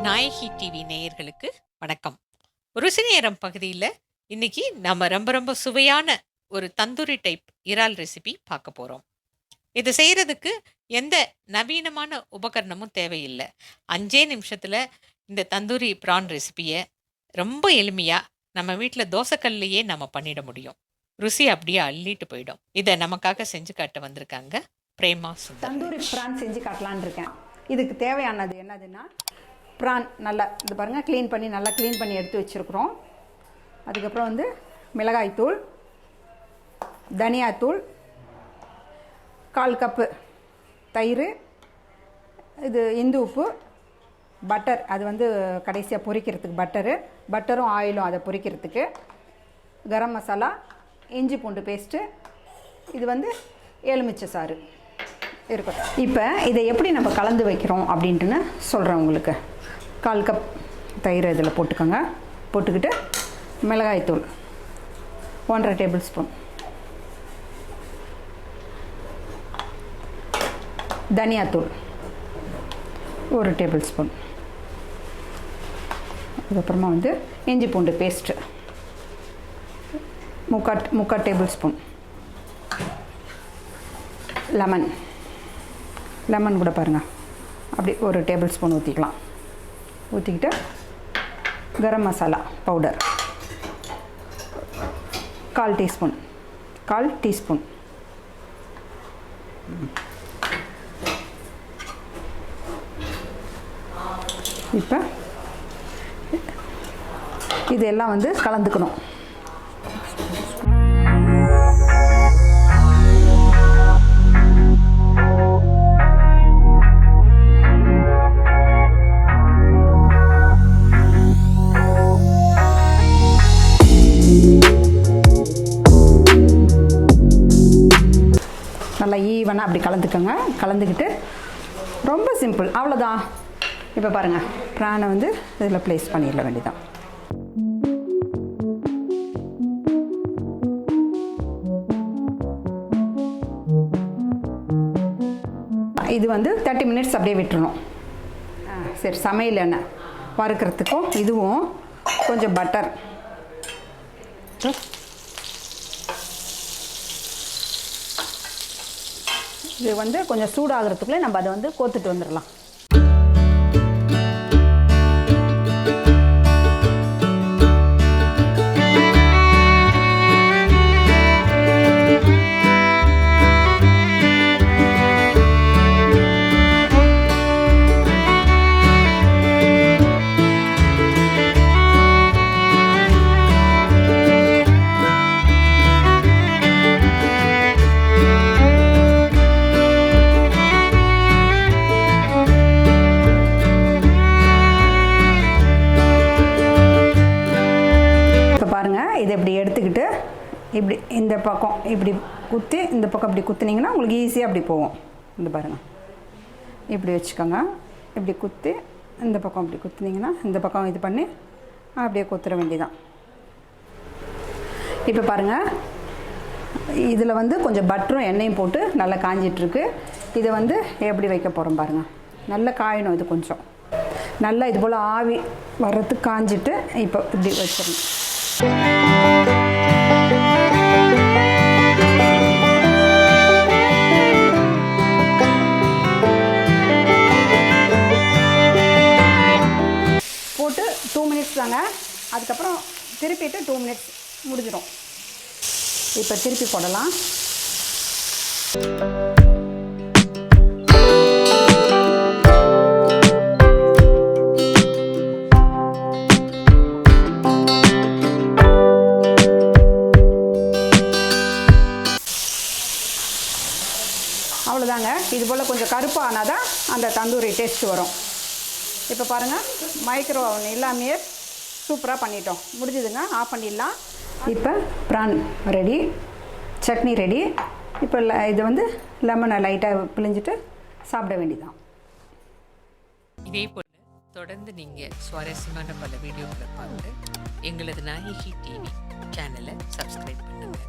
நாயகி TV நேயர்களுக்கு வணக்கம். ருசி நேரம் பகுதியில் இன்னைக்கு நம்ம ரொம்ப சுவையான ஒரு தந்தூரி டைப் இறால் ரெசிபி பார்க்க போகிறோம். இது செய்கிறதுக்கு எந்த நவீனமான உபகரணமும் தேவையில்லை. 5 நிமிஷத்தில் இந்த தந்தூரி ப்ரான் ரெசிபியை ரொம்ப எளிமையாக நம்ம வீட்டில் தோசைக்கல்லையே நம்ம பண்ணிட முடியும். ருசி அப்படியே அள்ளிட்டு போயிடும். இதை நமக்காக செஞ்சு காட்ட வந்திருக்காங்க பிரேமா சுந்தர். தந்தூரி ப்ரான் செஞ்சு காட்டலான்னு இருக்கேன். இதுக்கு தேவையானது என்னதுன்னா, ப்ரான் நல்லா இது பாருங்கள், நல்லா க்ளீன் பண்ணி எடுத்து வச்சுருக்குறோம். அதுக்கப்புறம் வந்து மிளகாய்த்தூள், தனியாத்தூள், 1/4 கப்பு தயிர், இது இந்து உப்பு, பட்டர், அது வந்து கடைசியாக பொரிக்கிறதுக்கு பட்டரும் ஆயிலும் அதை பொரிக்கிறதுக்கு, கரம் மசாலா, இஞ்சி பூண்டு பேஸ்ட்டு, இது வந்து எலுமிச்சை சாறு இருக்கட்டும். இப்போ இதை எப்படி நம்ம கலந்து வைக்கிறோம் அப்படின்ட்டுன்னு சொல்கிறேன் உங்களுக்கு. 1/4 கப் தயிர் இதில் போட்டுக்கோங்க. போட்டுக்கிட்டு மிளகாய்த்தூள் 1.5 டேபிள் ஸ்பூன், தனியாத்தூள் 1 டேபிள் ஸ்பூன், அதுக்கப்புறமா வந்து இஞ்சி பூண்டு பேஸ்ட்டு 3/4 டேபிள் ஸ்பூன், லெமன் கூட பாருங்கள், அப்படி 1 டேபிள் ஸ்பூன் ஊற்றிக்கலாம். ஊற்றிக்கிட்டு கரம் மசாலா பவுடர் 1/4 டீஸ்பூன். இப்போ இதெல்லாம் வந்து கலந்துக்கணும். நல்லா ஈவனாக அப்படி கலந்துக்கோங்க. கலந்துக்கிட்டு ரொம்ப சிம்பிள், அவ்வளோதான். இப்போ பாருங்கள், ப்ரானை வந்து இதில் ப்ளேஸ் பண்ணிட வேண்டியதான். இது வந்து 30 மினிட்ஸ் அப்படியே விட்டுறணும். சரி, சமையல் எண்ணெய் வறுக்கிறதுக்கும் இதுவும் கொஞ்சம் பட்டர், இது வந்து கொஞ்சம் சூடாகிறதுக்குள்ளே நம்ம அதை வந்து கோத்துட்டு வந்துடலாம். இதை இப்படி எடுத்துக்கிட்டு இப்படி இந்த பக்கம் இப்படி குத்தி, இந்த பக்கம் இப்படி குத்துனீங்கன்னா உங்களுக்கு ஈஸியாக அப்படி போகும். இந்த பாருங்கள், இப்படி வச்சுக்கோங்க. இப்படி குத்தி இந்த பக்கம் இப்படி குத்துனீங்கன்னா இந்த பக்கம் இது பண்ணி அப்படியே குத்துற வேண்டியதான். இப்போ பாருங்கள், இதில் வந்து கொஞ்சம் பட்டரும் எண்ணெயும் போட்டு நல்லா காஞ்சிட்ருக்கு. இதை வந்து எப்படி வைக்க போகிறோம் பாருங்கள். நல்லா காயணும், இது கொஞ்சம் நல்லா இது போல் ஆவி வர்றதுக்கு காஞ்சிட்டு இப்போ இப்படி வச்சிடணும். போட்டு 2 மினிட்ஸ் தாங்க. அதுக்கப்புறம் திருப்பிட்டு 2 மினிட்ஸ் முடிஞ்சிடும். இப்போ திருப்பி போடலாம். அவ்வளோதாங்க. இது போல் கொஞ்சம் கருப்பு ஆனால் தான் அந்த தந்தூரி டேஸ்ட் வரும். இப்போ பாருங்கள், மைக்ரோ ஓவன் இல்லாமையே சூப்பராக பண்ணிட்டோம். முடிஞ்சுதுங்க, ஆஃப் பண்ணிடலாம். இப்போ ப்ரான் ரெடி, சட்னி ரெடி. இப்போ இது வந்து லெமனை லைட்டாக பிழிஞ்சிட்டு சாப்பிட வேண்டியதான். இதே போல் தொடர்ந்து நீங்கள் சுவாரஸ்யமான பல வீடியோக்களை பார்த்து எங்களது நாயகி டிவி சேனலை சப்ஸ்கிரைப் பண்ணுங்கள்.